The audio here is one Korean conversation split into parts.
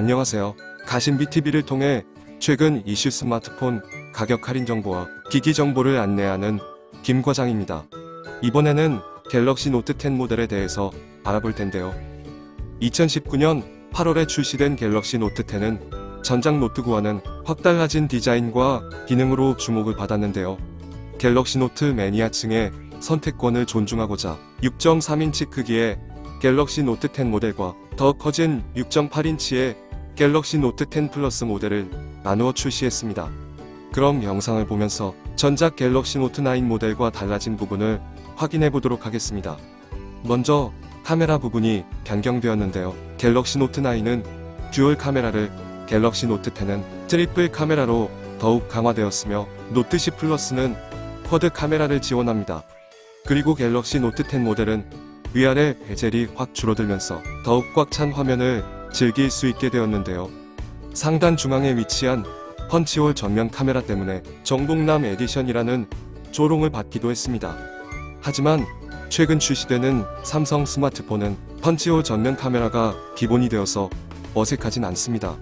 안녕하세요. 가심비TV를 통해 최근 이슈 스마트폰 가격 할인 정보와 기기 정보를 안내하는 김 과장입니다. 이번에는 갤럭시 노트 10 모델에 대해서 알아볼 텐데요. 2019년 8월에 출시된 갤럭시 노트 10은 전작 노트구와는 확 달라진 디자인과 기능으로 주목을 받았는데요. 갤럭시 노트 매니아층의 선택권을 존중하고자 6.3인치 크기의 갤럭시 노트 10 모델과 더 커진 6.8인치의 갤럭시 노트 10 플러스 모델을 나누어 출시했습니다. 그럼 영상을 보면서 전작 갤럭시 노트 9 모델과 달라진 부분을 확인해 보도록 하겠습니다. 먼저 카메라 부분이 변경되었는데요. 갤럭시 노트 9은 듀얼 카메라를, 갤럭시 노트 10은 트리플 카메라로 더욱 강화되었으며 노트 10 플러스는 쿼드 카메라를 지원합니다. 그리고 갤럭시 노트 10 모델은 위아래 베젤이 확 줄어들면서 더욱 꽉 찬 화면을 즐길 수 있게 되었는데요. 상단 중앙에 위치한 펀치홀 전면 카메라 때문에 정복남 에디션이라는 조롱을 받기도 했습니다. 하지만 최근 출시되는 삼성 스마트폰은 펀치홀 전면 카메라가 기본이 되어서 어색하진 않습니다.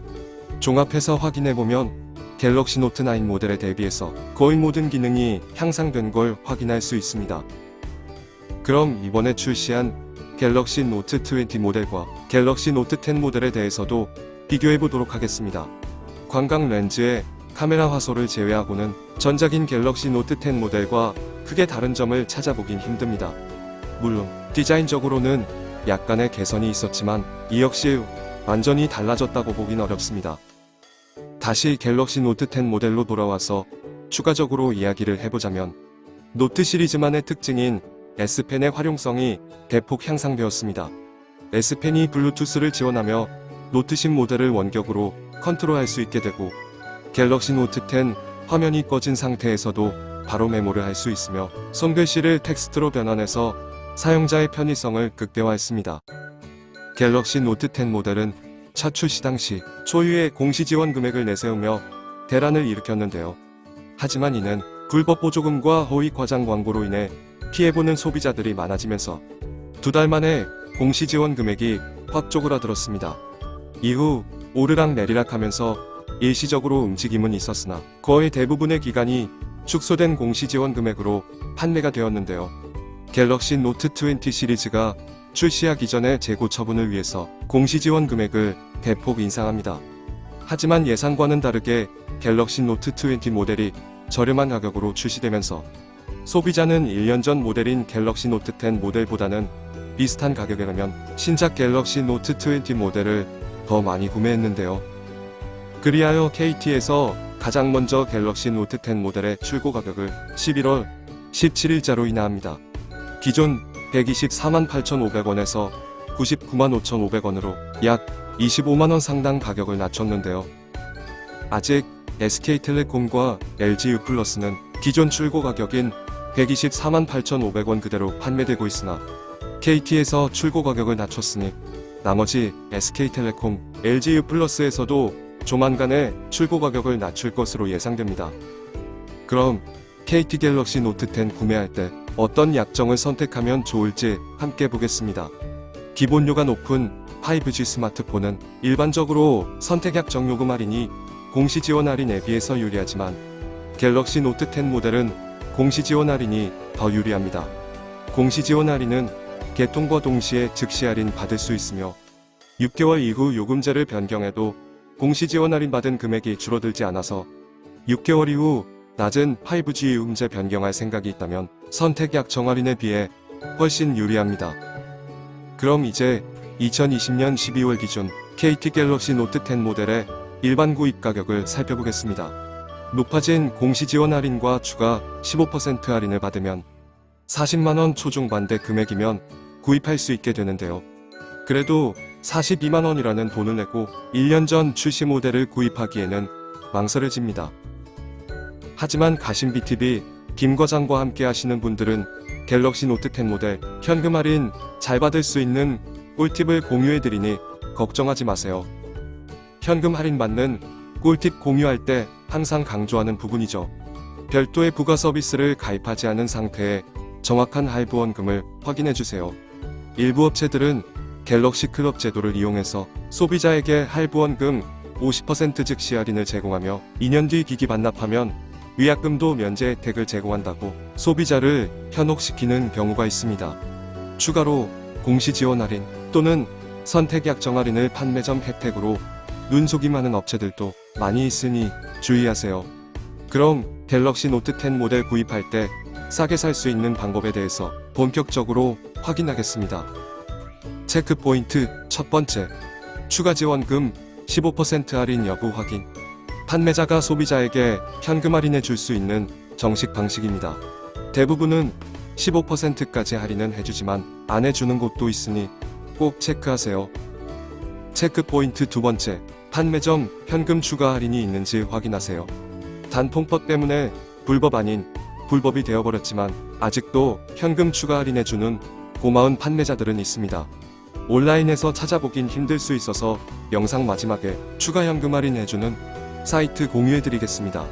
종합해서 확인해보면 갤럭시 노트 9 모델에 대비해서 거의 모든 기능이 향상된 걸 확인할 수 있습니다. 그럼 이번에 출시한 갤럭시 노트 20 모델과 갤럭시 노트 10 모델에 대해서도 비교해보도록 하겠습니다. 광각 렌즈의 카메라 화소를 제외하고는 전작인 갤럭시 노트 10 모델과 크게 다른 점을 찾아보긴 힘듭니다. 물론 디자인적으로는 약간의 개선이 있었지만 이 역시 완전히 달라졌다고 보긴 어렵습니다. 다시 갤럭시 노트 10 모델로 돌아와서 추가적으로 이야기를 해보자면 노트 시리즈만의 특징인 S펜의 활용성이 대폭 향상되었습니다. S펜이 블루투스를 지원하며 노트 10 모델을 원격으로 컨트롤할 수 있게 되고 갤럭시 노트 10 화면이 꺼진 상태에서도 바로 메모를 할 수 있으며 손글씨를 텍스트로 변환해서 사용자의 편의성을 극대화했습니다. 갤럭시 노트 10 모델은 첫 출시 당시 초유의 공시 지원 금액을 내세우며 대란을 일으켰는데요. 하지만 이는 불법 보조금과 허위 과장 광고로 인해 피해보는 소비자들이 많아지면서 2달 만에 공시 지원 금액이 확 쪼그라들었습니다. 이후 오르락 내리락 하면서 일시적으로 움직임은 있었으나 거의 대부분의 기간이 축소된 공시 지원 금액으로 판매가 되었는데요. 갤럭시 노트 20 시리즈가 출시하기 전에 재고 처분을 위해서 공시 지원 금액을 대폭 인상합니다. 하지만 예상과는 다르게 갤럭시 노트 20 모델이 저렴한 가격으로 출시되면서 소비자는 1년 전 모델인 갤럭시 노트 10 모델보다는 비슷한 가격이라면 신작 갤럭시 노트 20 모델을 더 많이 구매했는데요. 그리하여 KT에서 가장 먼저 갤럭시 노트 10 모델의 출고 가격을 11월 17일자로 인하합니다. 기존 124만 8,500원에서 99만 5,500원으로 약 25만원 상당 가격을 낮췄는데요. 아직 SK텔레콤과 LG유플러스는 기존 출고 가격인 124만 8,500원 그대로 판매되고 있으나 KT에서 출고 가격을 낮췄으니 나머지 SK텔레콤, LG유플러스에서도 조만간에 출고 가격을 낮출 것으로 예상됩니다. 그럼 KT 갤럭시 노트 10 구매할 때 어떤 약정을 선택하면 좋을지 함께 보겠습니다. 기본료가 높은 5G 스마트폰은 일반적으로 선택 약정 요금 할인이 공시 지원 할인에 비해서 유리하지만 갤럭시 노트 10 모델은 공시 지원 할인이 더 유리합니다. 공시 지원 할인은 개통과 동시에 즉시 할인 받을 수 있으며 6개월 이후 요금제를 변경해도 공시 지원 할인 받은 금액이 줄어들지 않아서 6개월 이후 낮은 5G 요금제 변경할 생각이 있다면 선택 약정 할인에 비해 훨씬 유리합니다. 그럼 이제 2020년 12월 기준 KT 갤럭시 노트 10 모델의 일반 구입 가격을 살펴보겠습니다. 높아진 공시 지원 할인과 추가 15% 할인을 받으면 40만원 초중반대 금액이면 구입할 수 있게 되는데요. 그래도 42만원이라는 돈을 내고 1년 전 출시 모델을 구입하기에는 망설여집니다. 하지만 가심비TV 김 과장과 함께 하시는 분들은 갤럭시 노트 10 모델 현금 할인 잘 받을 수 있는 꿀팁을 공유해드리니 걱정하지 마세요. 현금 할인 받는 꿀팁 공유할 때 항상 강조하는 부분이죠. 별도의 부가 서비스를 가입하지 않은 상태에 정확한 할부 원금을 확인해주세요. 일부 업체들은 갤럭시 클럽 제도를 이용해서 소비자에게 할부원금 50% 즉시 할인을 제공하며 2년 뒤 기기 반납하면 위약금도 면제 혜택을 제공한다고 소비자를 현혹시키는 경우가 있습니다. 추가로 공시지원 할인 또는 선택약정 할인을 판매점 혜택으로 눈속임하는 업체들도 많이 있으니 주의하세요. 그럼 갤럭시 노트 10 모델 구입할 때 싸게 살 수 있는 방법에 대해서 본격적으로 확인하겠습니다. 체크 포인트 첫 번째, 추가 지원금 15% 할인 여부 확인. 판매자가 소비자에게 현금 할인해 줄 수 있는 정식 방식입니다. 대부분은 15%까지 할인은 해주지만 안 해주는 곳도 있으니 꼭 체크하세요. 체크 포인트 두 번째, 판매점 현금 추가 할인이 있는지 확인하세요. 단통법 때문에 불법 아닌 불법이 되어버렸지만 아직도 현금 추가 할인해주는 고마운 판매자들은 있습니다. 온라인에서 찾아보긴 힘들 수 있어서 영상 마지막에 추가 현금 할인해주는 사이트 공유해드리겠습니다.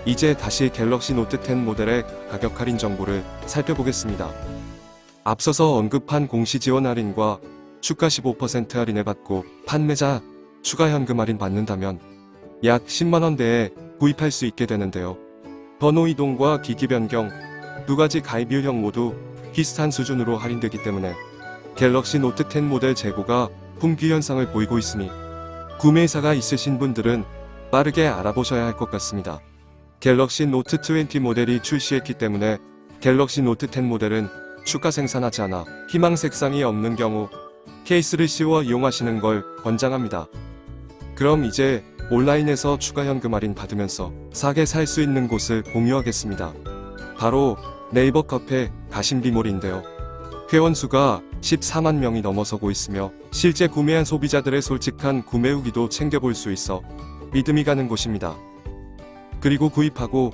이제 다시 갤럭시 노트 10 모델의 가격 할인 정보를 살펴보겠습니다. 앞서서 언급한 공시지원 할인과 추가 15% 할인을 받고 판매자 추가 현금 할인 받는다면 약 10만원대에 구입할 수 있게 되는데요. 번호 이동과 기기 변경 두 가지 가입 유형 모두 비슷한 수준으로 할인되기 때문에 갤럭시 노트 10 모델 재고가 품귀 현상을 보이고 있으니 구매 의사가 있으신 분들은 빠르게 알아보셔야 할 것 같습니다. 갤럭시 노트 20 모델이 출시했기 때문에 갤럭시 노트 10 모델은 추가 생산하지 않아 희망 색상이 없는 경우 케이스를 씌워 이용하시는 걸 권장합니다. 그럼 이제 온라인에서 추가 현금 할인 받으면서 싸게 살 수 있는 곳을 공유하겠습니다. 바로 네이버 카페 가심비몰인데요. 회원수가 14만 명이 넘어서고 있으며 실제 구매한 소비자들의 솔직한 구매 후기도 챙겨볼 수 있어 믿음이 가는 곳입니다. 그리고 구입하고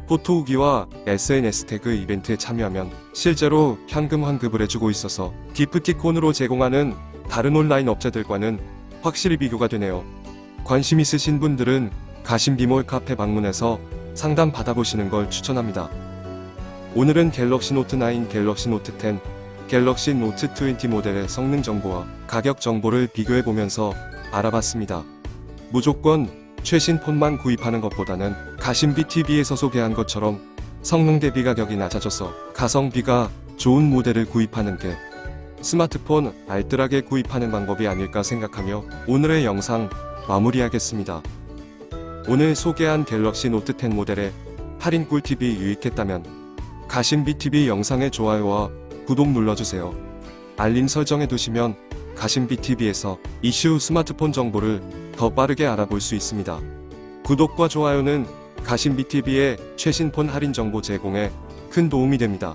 포토 후기와 SNS 태그 이벤트에 참여하면 실제로 현금 환급을 해주고 있어서 기프티콘으로 제공하는 다른 온라인 업체들과는 확실히 비교가 되네요. 관심 있으신 분들은 가심비몰 카페 방문해서 상담 받아보시는 걸 추천합니다. 오늘은 갤럭시 노트 9, 갤럭시 노트 10, 갤럭시 노트 20 모델의 성능 정보와 가격 정보를 비교해보면서 알아봤습니다. 무조건 최신 폰만 구입하는 것보다는 가심비TV에서 소개한 것처럼 성능 대비 가격이 낮아져서 가성비가 좋은 모델을 구입하는 게 스마트폰 알뜰하게 구입하는 방법이 아닐까 생각하며 오늘의 영상 마무리하겠습니다. 오늘 소개한 갤럭시 노트 10 모델의 할인 꿀팁이 유익했다면 가심비TV 영상의 좋아요와 구독 눌러주세요. 알림 설정해두시면 가심비TV에서 이슈 스마트폰 정보를 더 빠르게 알아볼 수 있습니다. 구독과 좋아요는 가심비TV의 최신 폰 할인 정보 제공에 큰 도움이 됩니다.